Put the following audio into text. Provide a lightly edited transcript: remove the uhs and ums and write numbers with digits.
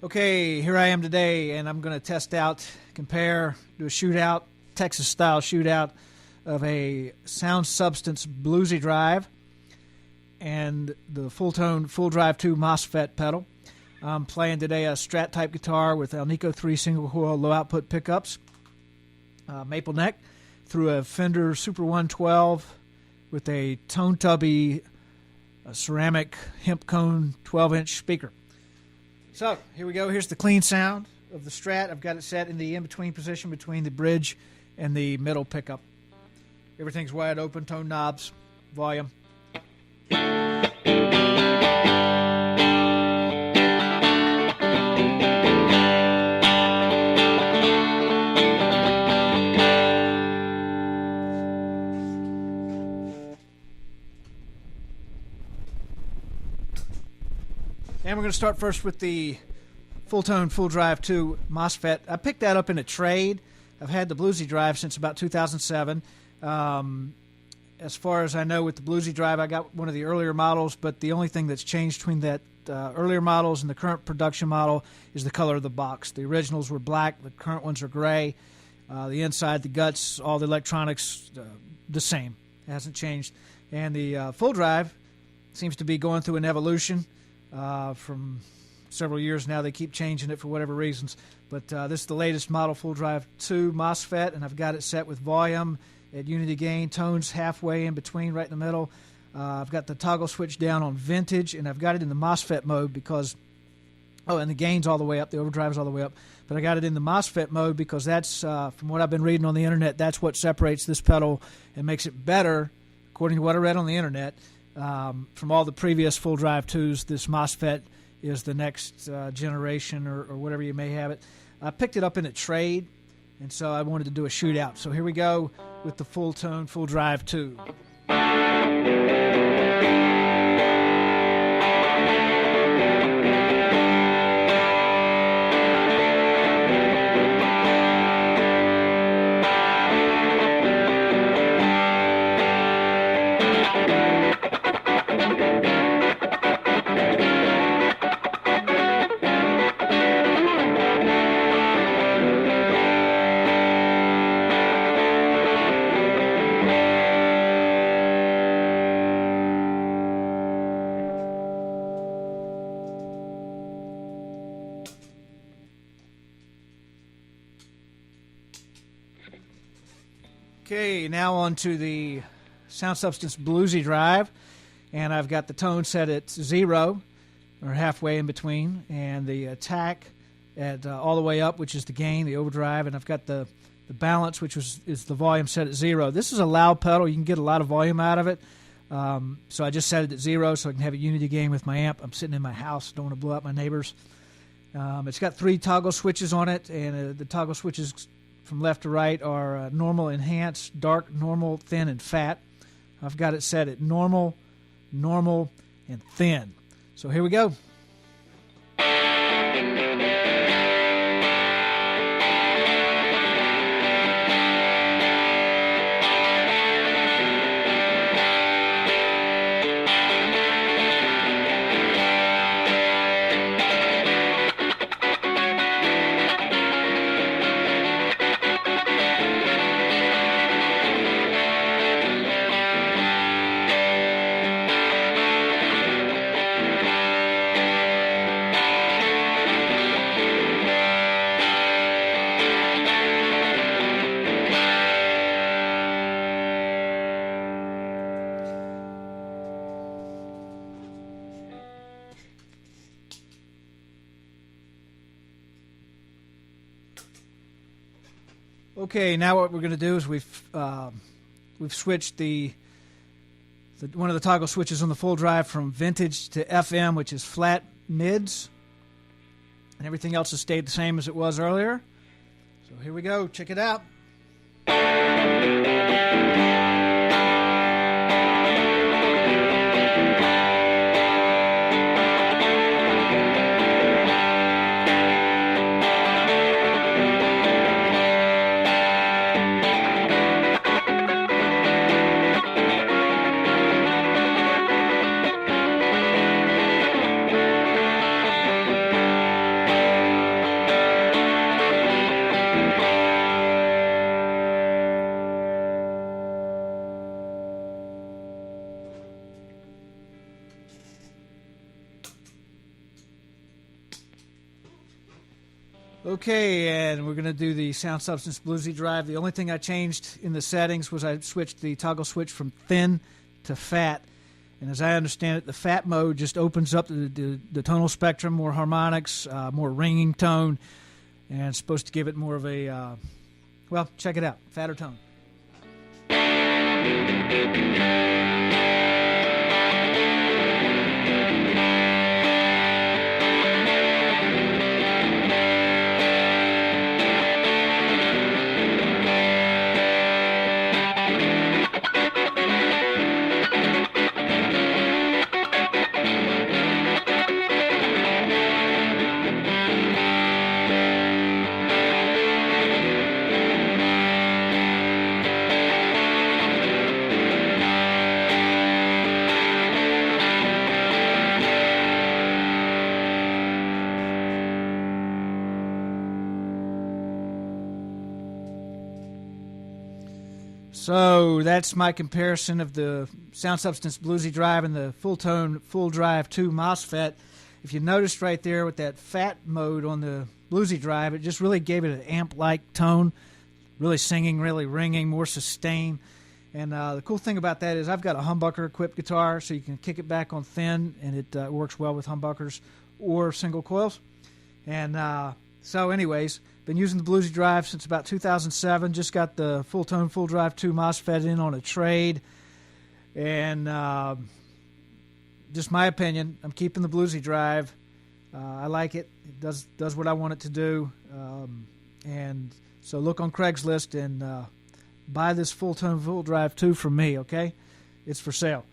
Okay, here I am today, and I'm going to test out, compare, do a shootout, Texas-style shootout of a Sound Substance BlueZdrivE and the Fulltone Full-Drive 2 Mosfet pedal. I'm playing today a Strat-type guitar with Alnico 3 single-coil low-output pickups, maple neck, through a Fender Super 112 with a Tone Tubby ceramic hemp cone 12-inch speaker. So, here we go. Here's the clean sound of the Strat. I've got it set in the in-between position between the bridge and the middle pickup. Everything's wide open, tone knobs, volume. And we're going to start first with the Fulltone Full-Drive 2 Mosfet. I picked that up in a trade. I've had the BlueZdrivE since about 2007. As far as I know, with the BlueZdrivE, I got one of the earlier models, but the only thing that's changed between that earlier models and the current production model is the color of the box. The originals were black. The current ones are gray. The inside, the guts, all the electronics, the same. It hasn't changed. And the Full-Drive seems to be going through an evolution. From several years now. They keep changing it for whatever reasons. But this is the latest model, Full-Drive 2 Mosfet, and I've got it set with volume at unity gain, tones halfway in between, right in the middle. I've got the toggle switch down on vintage, and I've got it in the Mosfet mode because, and the gain's all the way up, the overdrive's all the way up. But I got it in the Mosfet mode because that's, from what I've been reading on the internet, that's what separates this pedal and makes it better, according to what I read on the internet. From all the previous Full-Drive 2s, this Mosfet is the next generation or whatever you may have it. I picked it up in a trade, and so I wanted to do a shootout. So here we go with the Fulltone Full-Drive 2. Okay, now on to the Sound Substance BlueZdrivE, and I've got the tone set at 0, or halfway in between, and the attack at all the way up, which is the gain, the overdrive, and I've got the balance, which is the volume set at 0. This is a loud pedal. You can get a lot of volume out of it, so I just set it at 0 so I can have a unity gain with my amp. I'm sitting in my house, don't want to blow out my neighbors. It's got 3 toggle switches on it, and the toggle switches from left to right are normal, enhanced, dark, normal, thin, and fat. I've got it set at normal, normal, and thin. So here we go. Okay, now what we're going to do is we've switched one of the toggle switches on the Full-Drive from vintage to FM, which is flat mids, and everything else has stayed the same as it was earlier. So here we go. Check it out. Okay, and we're going to do the Sound Substance BlueZdrivE. The only thing I changed in the settings was I switched the toggle switch from thin to fat. And as I understand it, the fat mode just opens up the tonal spectrum, more harmonics, more ringing tone, and it's supposed to give it more of a, well, check it out, fatter tone. So that's my comparison of the Sound Substance BlueZdrivE and the Fulltone Full-Drive 2 Mosfet. If you noticed right there with that fat mode on the BlueZdrivE, it just really gave it an amp-like tone, really singing, really ringing, more sustain. And the cool thing about that is I've got a humbucker-equipped guitar, so you can kick it back on thin, and it works well with humbuckers or single coils. And so anyways, been using the BlueZdrivE since about 2007. Just got the Fulltone Full-Drive 2 Mosfet in on a trade. And just my opinion, I'm keeping the BlueZdrivE. I like it. It does what I want it to do. And so look on Craigslist and buy this Fulltone Full-Drive 2 from me, okay? It's for sale.